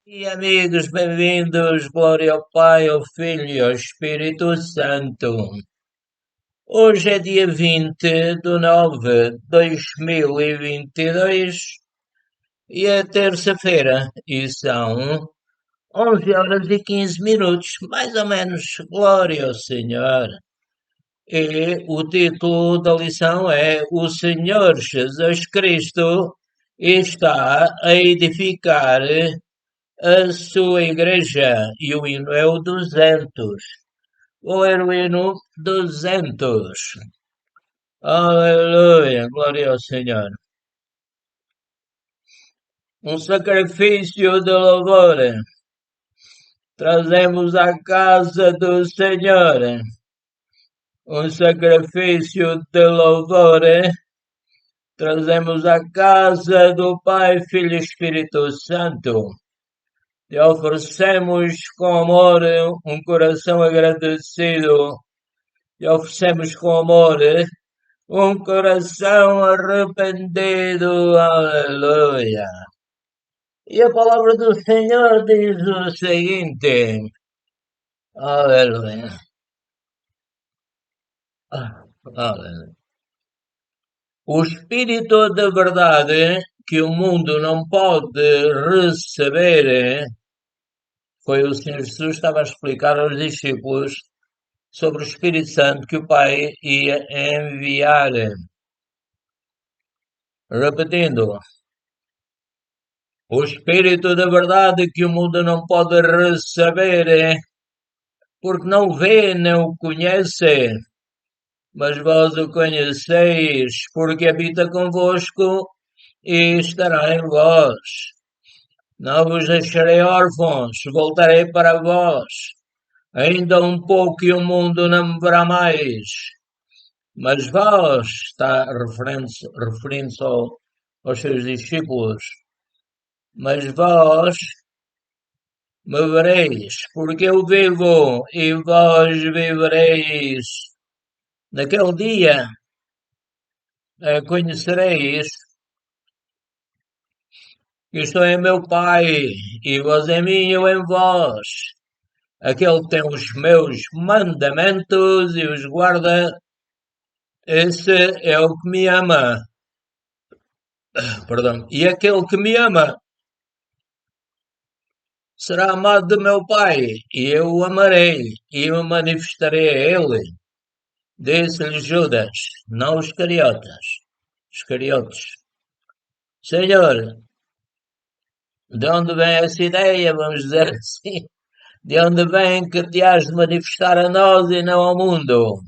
E amigos, bem-vindos, glória ao Pai, ao Filho e ao Espírito Santo. Hoje é dia 20 de 9 de 2022 e é terça-feira e são 11 horas e 15 minutos, mais ou menos, glória ao Senhor. E o título da lição é O Senhor Jesus Cristo está a edificar a sua igreja e o hino é o 200. Vou ler o hino 200. Aleluia, glória ao Senhor. Um sacrifício de louvor trazemos à casa do Senhor. Um sacrifício de louvor trazemos à casa do Pai, Filho e Espírito Santo. Te oferecemos com amor um coração agradecido. Te oferecemos com amor um coração arrependido. Aleluia. E a palavra do Senhor diz o seguinte. Aleluia. Aleluia. O Espírito de verdade que o mundo não pode receber, foi o Senhor Jesus que estava a explicar aos discípulos sobre o Espírito Santo que o Pai ia enviar. Repetindo, o Espírito da verdade que o mundo não pode receber, porque não vê nem o conhece, mas vós o conheceis, porque habita convosco e estará em vós. Não vos deixarei órfãos, voltarei para vós. Ainda um pouco e o mundo não me verá mais. Mas vós, está referindo-se aos seus discípulos, mas vós me vereis, porque eu vivo e vós vivereis. Naquele dia conhecereis que estou em meu Pai, e vós em mim e eu em vós. Aquele que tem os meus mandamentos e os guarda, esse é o que me ama. Perdão. E aquele que me ama será amado de meu Pai, e eu o amarei, e o manifestarei a ele. Disse-lhe Judas, não os cariotas, os cariotes. Senhor, de onde vem essa ideia, vamos dizer assim? De onde vem que te has de manifestar a nós e não ao mundo?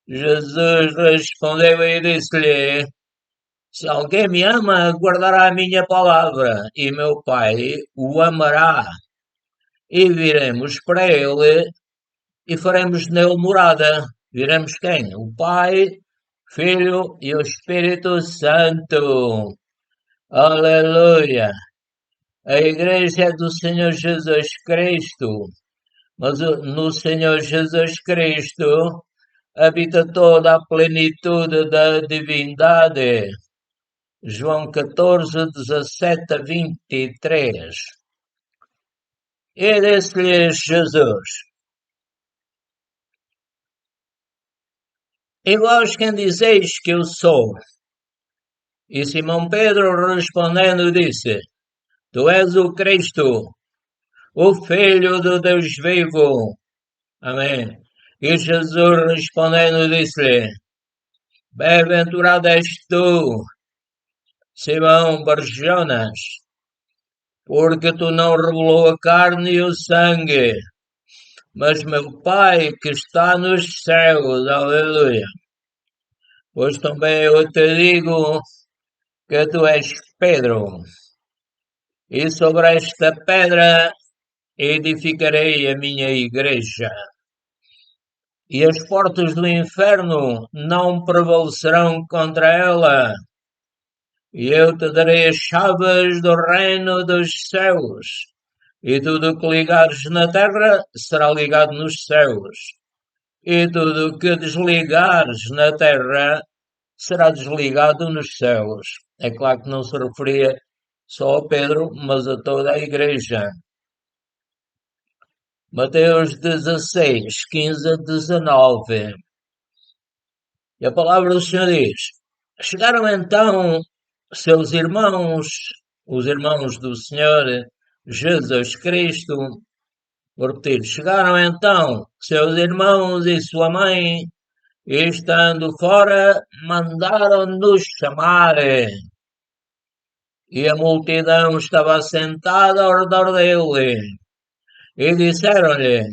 Jesus respondeu e disse-lhe, se alguém me ama, guardará a minha palavra, e meu Pai o amará, e viremos para ele e faremos nele morada. Viremos quem? O Pai, Filho e o Espírito Santo. Aleluia! A igreja é do Senhor Jesus Cristo, mas no Senhor Jesus Cristo habita toda a plenitude da divindade. João 14, 17 a 23. E disse-lhes Jesus, e vós quem dizeis que eu sou? E Simão Pedro respondendo disse, tu és o Cristo, o Filho do Deus vivo. Amém. E Jesus respondendo disse-lhe, bem-aventurado és tu, Simão Barjonas, porque tu não revelou a carne e o sangue, mas meu Pai que está nos céus. Aleluia. Pois também eu te digo que tu és Pedro, e sobre esta pedra edificarei a minha igreja. E as portas do inferno não prevalecerão contra ela. E eu te darei as chaves do reino dos céus. E tudo o que ligares na terra será ligado nos céus. E tudo o que desligares na terra será desligado nos céus. É claro que não se referia só a Pedro, mas a toda a igreja. Mateus 16, 15 a 19. E a palavra do Senhor diz: Chegaram então seus irmãos, os irmãos do Senhor Jesus Cristo, vou repetir, chegaram então seus irmãos e sua mãe, e estando fora, mandaram-nos chamar. E a multidão estava sentada ao redor dele. E disseram-lhe: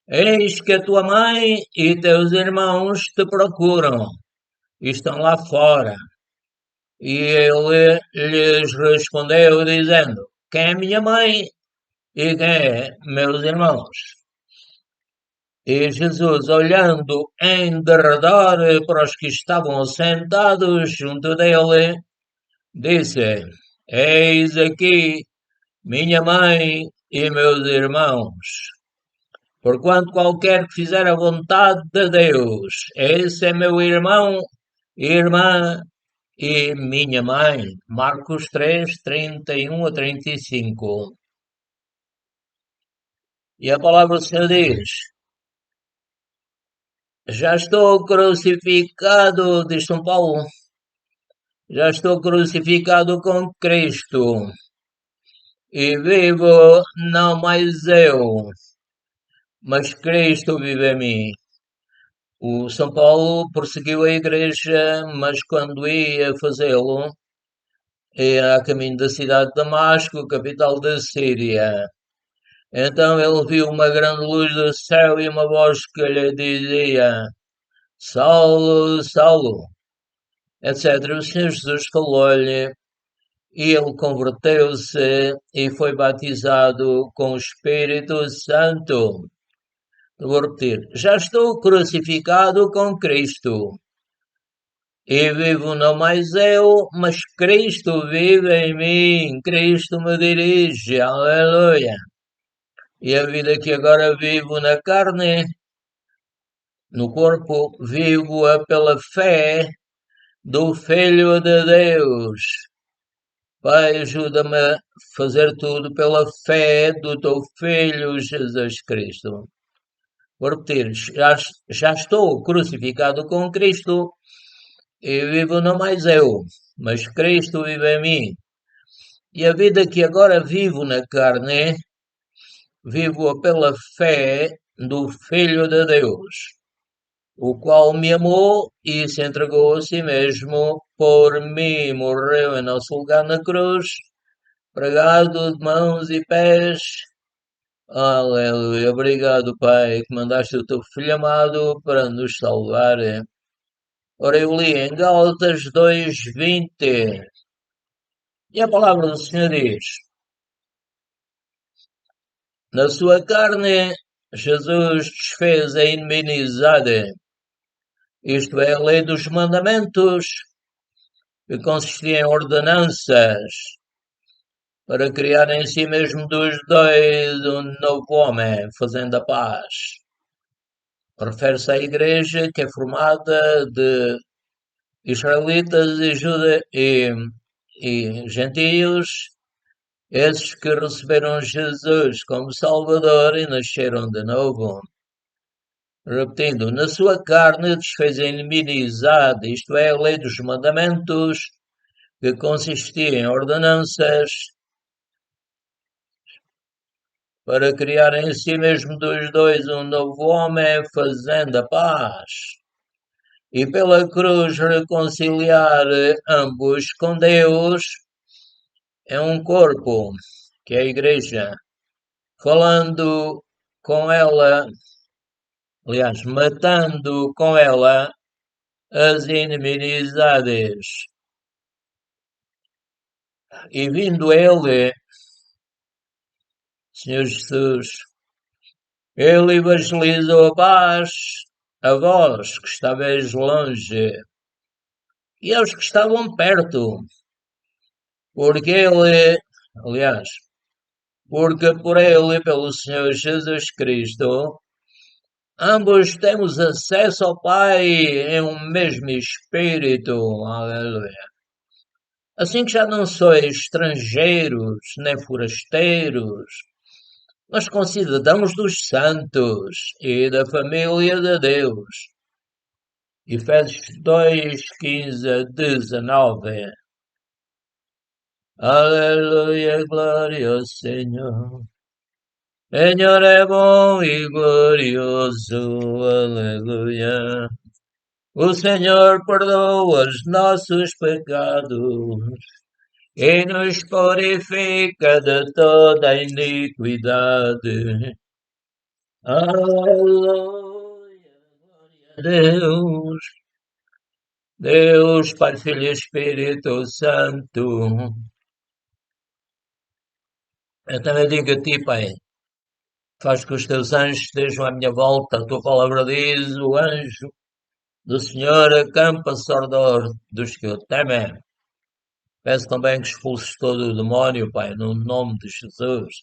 Eis que a tua mãe e teus irmãos te procuram, e estão lá fora. E ele lhes respondeu, dizendo: Quem é minha mãe e quem é meus irmãos? E Jesus, olhando em derredor para os que estavam sentados junto dele, disse: Eis aqui minha mãe e meus irmãos. Porquanto qualquer que fizer a vontade de Deus, esse é meu irmão, irmã e minha mãe. Marcos 3, 31 a 35. E a palavra do Senhor diz: Já estou crucificado, diz São Paulo, já estou crucificado com Cristo, e vivo não mais eu, mas Cristo vive em mim. O São Paulo perseguiu a igreja, mas quando ia fazê-lo, ia a caminho da cidade de Damasco, capital da Síria. Então ele viu uma grande luz do céu e uma voz que lhe dizia: Saulo, Saulo, etc. O Senhor Jesus falou-lhe e ele converteu-se e foi batizado com o Espírito Santo. Vou repetir: Já estou crucificado com Cristo. E vivo não mais eu, mas Cristo vive em mim. Cristo me dirige. Aleluia. E a vida que agora vivo na carne, no corpo, vivo-a pela fé do Filho de Deus. Pai, ajuda-me a fazer tudo pela fé do teu Filho Jesus Cristo. Vou repetir, já estou crucificado com Cristo e vivo não mais eu, mas Cristo vive em mim. E a vida que agora vivo na carne, vivo-a pela fé do Filho de Deus, o qual me amou e se entregou a si mesmo por mim, morreu em nosso lugar na cruz, pregado de mãos e pés. Aleluia. Obrigado, Pai, que mandaste o teu Filho amado para nos salvar. Ora, eu li em Gálatas 2:20. E a palavra do Senhor diz: Na sua carne, Jesus desfez a inimizade, isto é, a lei dos mandamentos, que consistia em ordenanças, para criar em si mesmo dos dois um novo homem, fazendo a paz. Refere-se à igreja que é formada de israelitas e gentios, esses que receberam Jesus como Salvador e nasceram de novo. Repetindo, na sua carne desfez a inimizade, isto é, a lei dos mandamentos, que consistia em ordenanças, para criar em si mesmo dos dois um novo homem, fazendo a paz, e pela cruz reconciliar ambos com Deus, é um corpo, que é a igreja, falando com ela, aliás, matando com ela as inimizades. E vindo ele, Senhor Jesus, ele evangelizou a paz a vós que estáveis longe e aos que estavam perto, porque ele, aliás, porque por ele e pelo Senhor Jesus Cristo, ambos temos acesso ao Pai em um mesmo Espírito. Aleluia. Assim que já não sois estrangeiros nem forasteiros, mas concidadãos dos santos e da família de Deus. Efésios 2, 15 a 19. Aleluia, glória ao Senhor. Senhor é bom e glorioso, aleluia. O Senhor perdoa os nossos pecados e nos purifica de toda iniquidade. Aleluia, glória a Deus. Deus, Pai, Filho e Espírito Santo. Eu também digo a ti, Pai, faz que os teus anjos estejam à minha volta. A tua palavra diz: o anjo do Senhor acampa-se ao redor dos que o temem. Peço também que expulses todo o demónio, Pai, no nome de Jesus.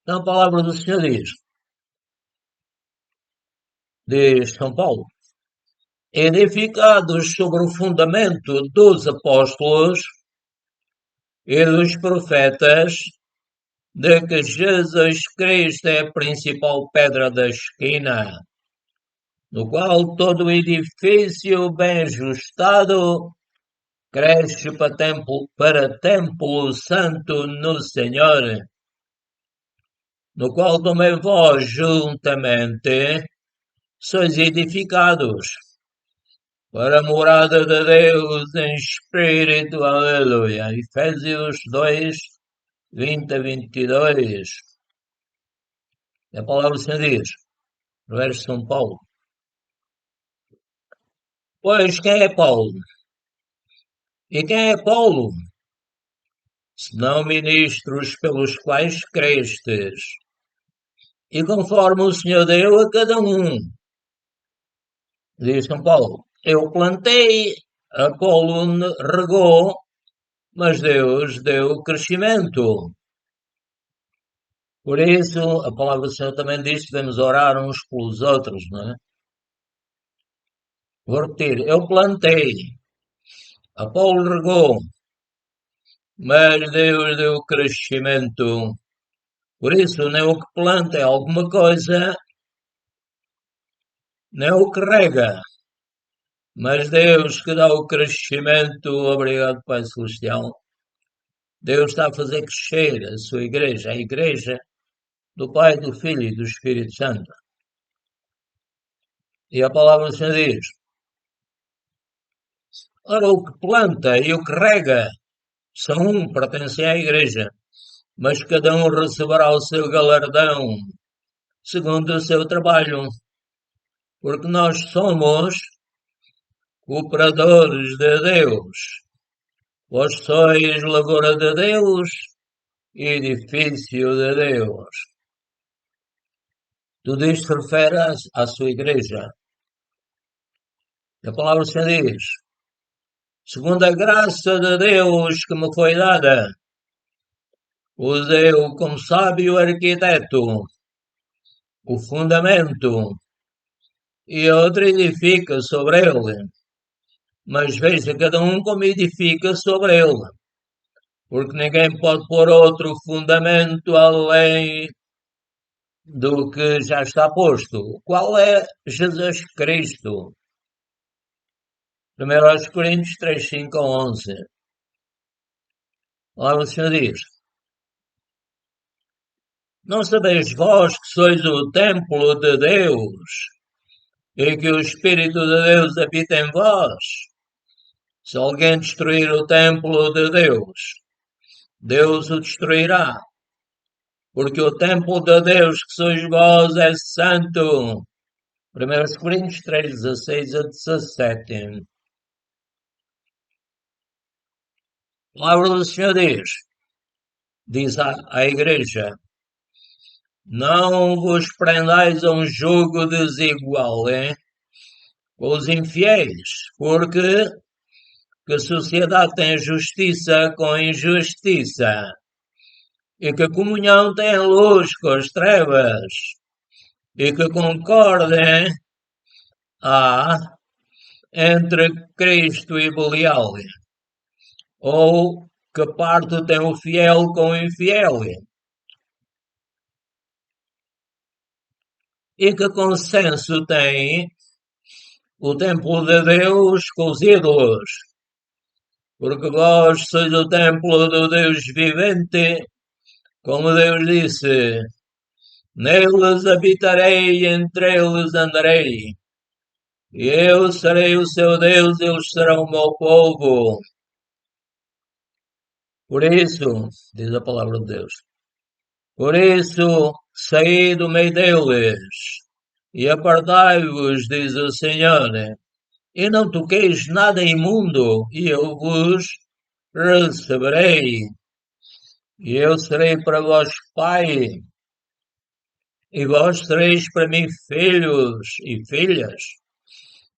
Então a palavra do Senhor diz São Paulo, edificados sobre o fundamento dos apóstolos e dos profetas, de que Jesus Cristo é a principal pedra da esquina, no qual todo o edifício bem ajustado cresce para templo santo no Senhor, no qual também vós juntamente sois edificados para a morada de Deus em Espírito, aleluia. Efésios 2, 20 a 22. A palavra do Senhor diz, no verso de São Paulo. Pois quem é Paulo? E quem é Paulo? Senão ministros pelos quais crestes. E conforme o Senhor deu a cada um, diz São Paulo, eu plantei, Apolo regou, mas Deus deu crescimento. Por isso, a palavra do Senhor também diz que devemos orar uns pelos outros, não é? Vou repetir, eu plantei, Apolo regou, mas Deus deu crescimento. Por isso, nem o que planta é alguma coisa, nem o que rega, mas Deus que dá o crescimento, obrigado Pai Celestial. Deus está a fazer crescer a sua igreja, a igreja do Pai, do Filho e do Espírito Santo. E a palavra do Senhor diz, ora o que planta e o que rega são um, pertencem à igreja, mas cada um receberá o seu galardão, segundo o seu trabalho, porque nós somos cooperadores de Deus. Vós sois lavoura de Deus, edifício de Deus. Tudo isto se refere à sua igreja. A palavra do Senhor diz, segundo a graça de Deus que me foi dada, usei-o como sábio arquiteto, o fundamento, e outro edifica sobre ele. Mas veja cada um como edifica sobre ele, porque ninguém pode pôr outro fundamento além do que já está posto. Qual é Jesus Cristo? 1 Coríntios 3, 5 a 11. Lá o Senhor diz, não sabeis vós que sois o templo de Deus e que o Espírito de Deus habita em vós? Se alguém destruir o templo de Deus, Deus o destruirá, porque o templo de Deus que sois vós é santo. 1 Coríntios 3, 16 a 17. A palavra do Senhor diz à igreja, não vos prendais a um jugo desigual, com os infiéis, porque que a sociedade tem justiça com injustiça, e que a comunhão tem luz com as trevas, e que concordem, entre Cristo e Belial? Ou que parte tem o fiel com o infiel? E que consenso tem o templo de Deus com os ídolos? Porque vós sois o templo do Deus vivente, como Deus disse: neles habitarei e entre eles andarei. E eu serei o seu Deus, e eles serão o meu povo. Por isso, diz a palavra de Deus, por isso saí do meio deles e apartai-vos, diz o Senhor, e não toqueis nada imundo, e eu vos receberei. E eu serei para vós pai, e vós sereis para mim filhos e filhas,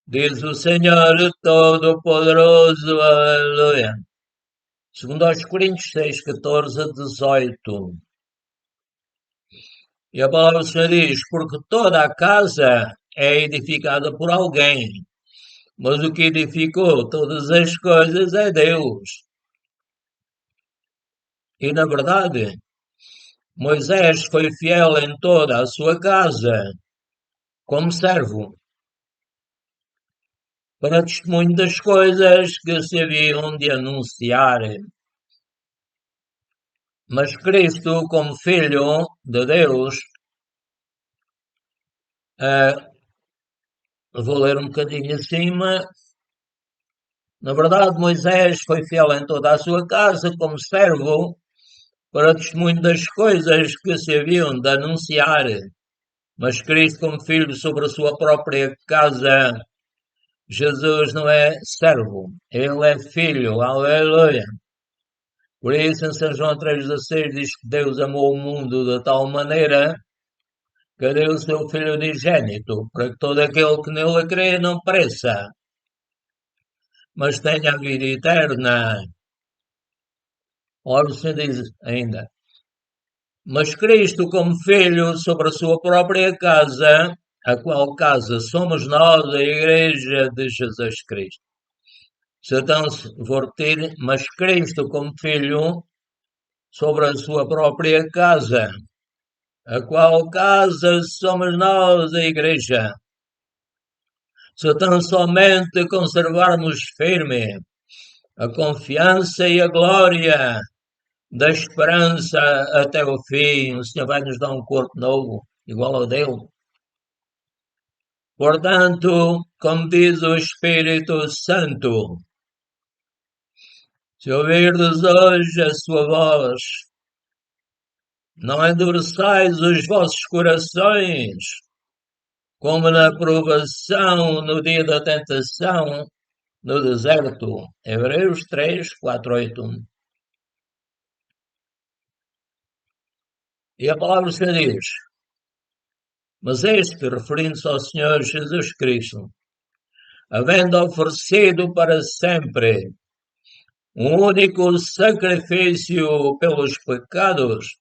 diz o Senhor Todo-Poderoso. Aleluia. Segundo aos Coríntios 6, 14 a 18. E a palavra do Senhor diz: porque toda a casa é edificada por alguém, mas o que edificou todas as coisas é Deus. E na verdade, Moisés foi fiel em toda a sua casa, como servo, para testemunho das coisas que se haviam de anunciar. Mas Cristo, como Filho de Deus, vou ler um bocadinho acima. Na verdade, Moisés foi fiel em toda a sua casa, como servo, para testemunho das coisas que se haviam de anunciar. Mas Cristo, como Filho sobre a sua própria casa, Jesus não é servo, ele é filho, aleluia. Por isso, em São João 3,16 diz que Deus amou o mundo de tal maneira que deu o seu Filho unigênito, para que todo aquele que nele crê não pereça, mas tenha a vida eterna. Ora, o Senhor diz ainda, mas Cristo, como Filho sobre a sua própria casa, a qual casa somos nós, a Igreja de Jesus Cristo. Então, se vou repetir, mas Cristo, como Filho, sobre a sua própria casa, a qual casa somos nós, a Igreja. Se tão somente conservarmos firme a confiança e a glória da esperança até o fim, o Senhor vai nos dar um corpo novo, igual ao dele. Portanto, como diz o Espírito Santo, se ouvirdes hoje a sua voz, não endureçais os vossos corações, como na provação no dia da tentação no deserto. Hebreus 3, 4, 8. E a palavra do Senhor diz, mas este, referindo-se ao Senhor Jesus Cristo, havendo oferecido para sempre um único sacrifício pelos pecados,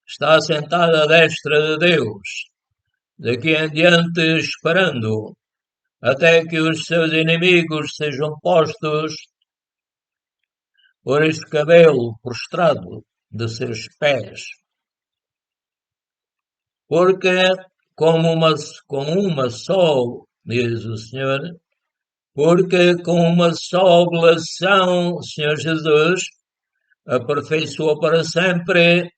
está sentado à destra de Deus, daqui em diante esperando, até que os seus inimigos sejam postos por este cabelo prostrado de seus pés. Porque como uma só, diz o Senhor, porque com uma só oblação, o Senhor Jesus aperfeiçoou para sempre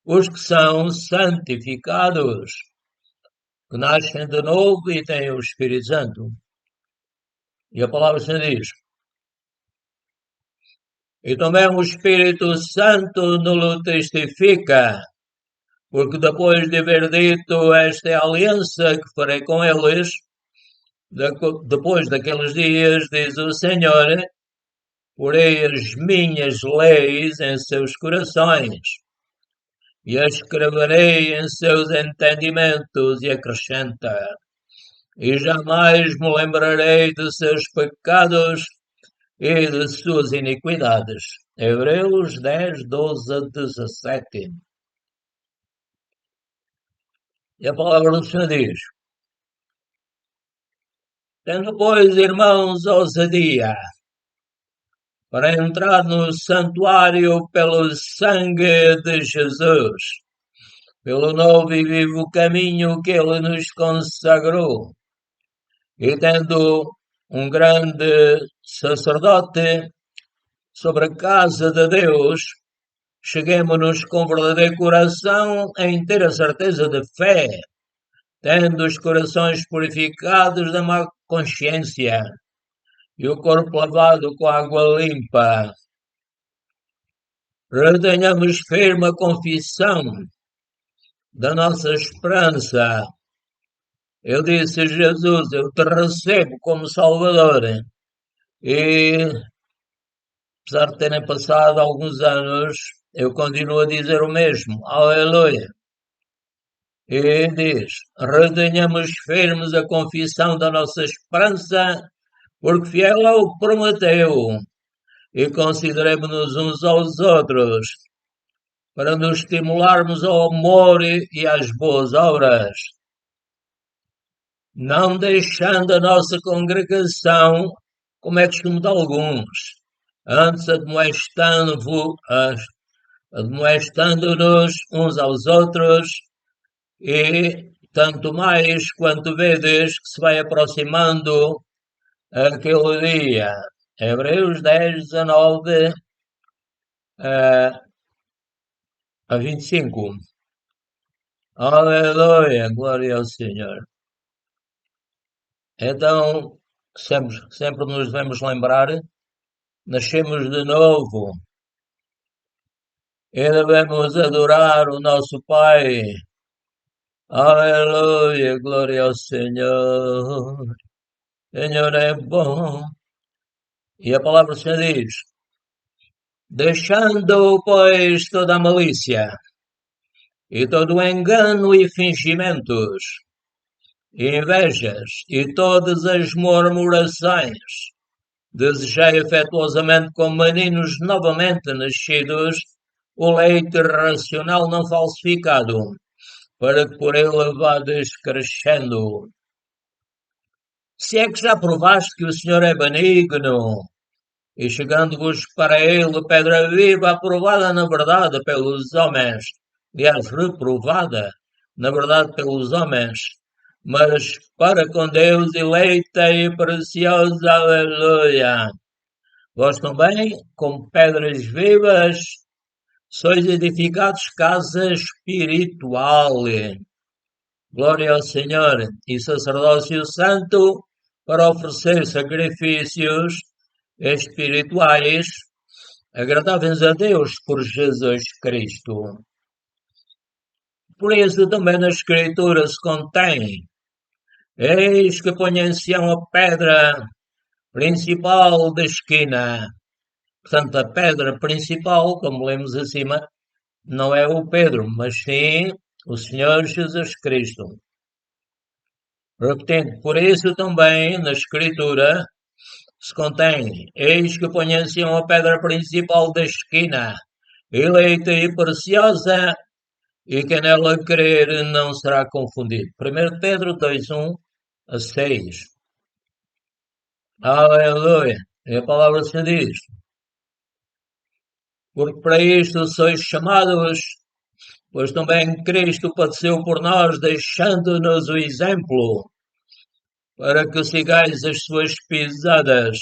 os que são santificados, que nascem de novo e têm o Espírito Santo. E a palavra do Senhor diz, e também o Espírito Santo nos testifica, porque depois de haver dito esta é a aliança que farei com eles, depois daqueles dias, diz o Senhor, porei as minhas leis em seus corações e as escreverei em seus entendimentos, e acrescenta, e jamais me lembrarei de seus pecados e de suas iniquidades. Hebreus 10, 12 a 17. E a palavra do Senhor diz, Tendo, pois, irmãos, ousadia para entrar no santuário pelo sangue de Jesus, pelo novo e vivo caminho que ele nos consagrou, e tendo um grande sacerdote sobre a casa de Deus, cheguemo-nos com verdadeiro coração em ter a certeza de fé, tendo os corações purificados da má consciência e o corpo lavado com água limpa. Retenhamos firme a confissão da nossa esperança. Eu disse a Jesus, eu te recebo como Salvador. E, apesar de terem passado alguns anos, eu continuo a dizer o mesmo. Aleluia. E diz, retenhamos firmes a confissão da nossa esperança, porque fiel é o que prometeu. E consideremos-nos uns aos outros, para nos estimularmos ao amor e às boas obras, não deixando a nossa congregação, como é costume de alguns, antes admoestando-nos uns aos outros, e tanto mais quanto vedes que se vai aproximando aquele dia. Hebreus 10, 19 a 25. Aleluia, glória ao Senhor. Então, sempre nos devemos lembrar, nascemos de novo e devemos adorar o nosso Pai. Aleluia, glória ao Senhor. Senhor é bom. E a palavra do Senhor diz, deixando, pois, toda a malícia e todo o engano e fingimentos, invejas e todas as murmurações, desejai afetuosamente como meninos novamente nascidos o leite racional não falsificado, para que por ele vades crescendo. Se é que já provaste que o Senhor é benigno, e chegando-vos para ele pedra viva, aprovada na verdade pelos homens, aliás, reprovada na verdade pelos homens, mas para com Deus eleita e preciosa, aleluia. Vós também, como pedras vivas, sois edificados casa espiritual. Glória ao Senhor e sacerdócio santo para oferecer sacrifícios espirituais agradáveis a Deus por Jesus Cristo. Por isso também na Escritura se contém, eis que ponho em Sião a pedra principal da esquina. Portanto, a pedra principal, como lemos acima, não é o Pedro, mas sim o Senhor Jesus Cristo. Repetindo, por isso também na Escritura se contém, eis que ponho em Sião a pedra principal da esquina, eleita e preciosa, e quem nela crer não será confundido. 1 Pedro 2, 1 a 6. Aleluia. E a palavra se diz, porque para isto sois chamados, pois também Cristo padeceu por nós, deixando-nos o exemplo, para que sigais as suas pisadas,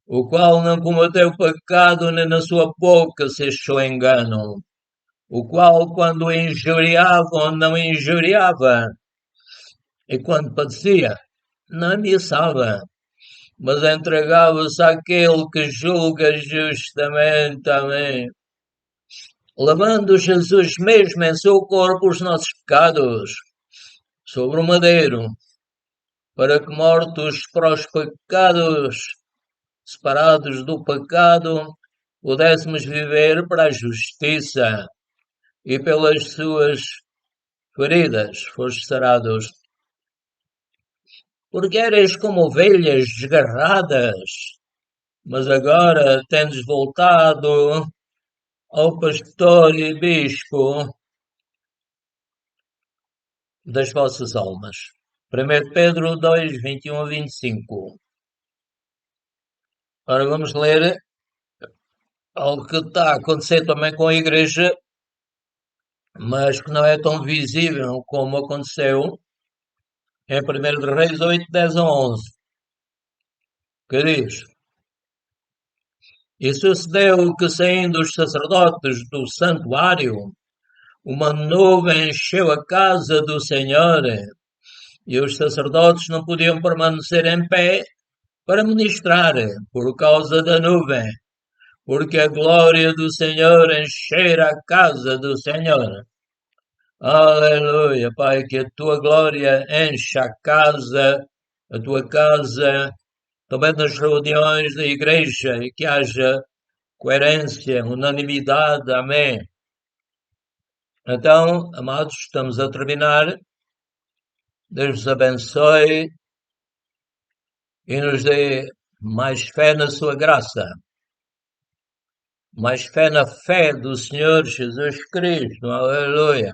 o qual não cometeu pecado, nem na sua boca se achou engano, o qual, quando injuriavam, não injuriava, e quando padecia, não ameaçava, mas entregava-se àquele que julga justamente. Amém. Levando Jesus mesmo em seu corpo os nossos pecados sobre o madeiro, para que mortos para os pecados, separados do pecado, pudéssemos viver para a justiça, e pelas suas feridas foste sarados. Porque eres como ovelhas desgarradas, mas agora tendes voltado ao pastor e bispo das vossas almas. 1 Pedro 2, 21 a 25. Ora, vamos ler algo que está a acontecer também com a igreja, mas que não é tão visível como aconteceu em 1 de Reis 8, 10 a 11, que diz: E sucedeu que, saindo os sacerdotes do santuário, uma nuvem encheu a casa do Senhor, e os sacerdotes não podiam permanecer em pé para ministrar por causa da nuvem, porque a glória do Senhor enchera a casa do Senhor. Aleluia, Pai, que a tua glória encha a tua casa, também nas reuniões da igreja, e que haja coerência, unanimidade, amém. Então, amados, estamos a terminar. Deus os abençoe e nos dê mais fé na sua graça, mais fé na fé do Senhor Jesus Cristo, aleluia.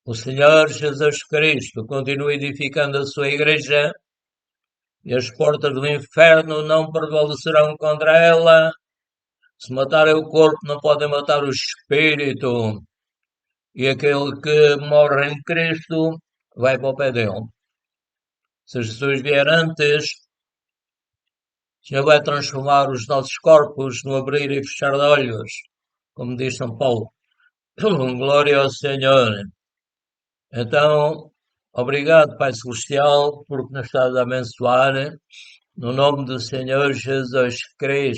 O Senhor Jesus Cristo continua edificando a sua igreja e as portas do inferno não prevalecerão contra ela. Se matarem o corpo, não podem matar o espírito. E aquele que morre em Cristo vai para o pé dele. Se Jesus vier antes, o Senhor vai transformar os nossos corpos no abrir e fechar de olhos, como diz São Paulo. Glória ao Senhor. Então, obrigado, Pai Celestial, por nos estás a abençoar, no nome do Senhor Jesus Cristo.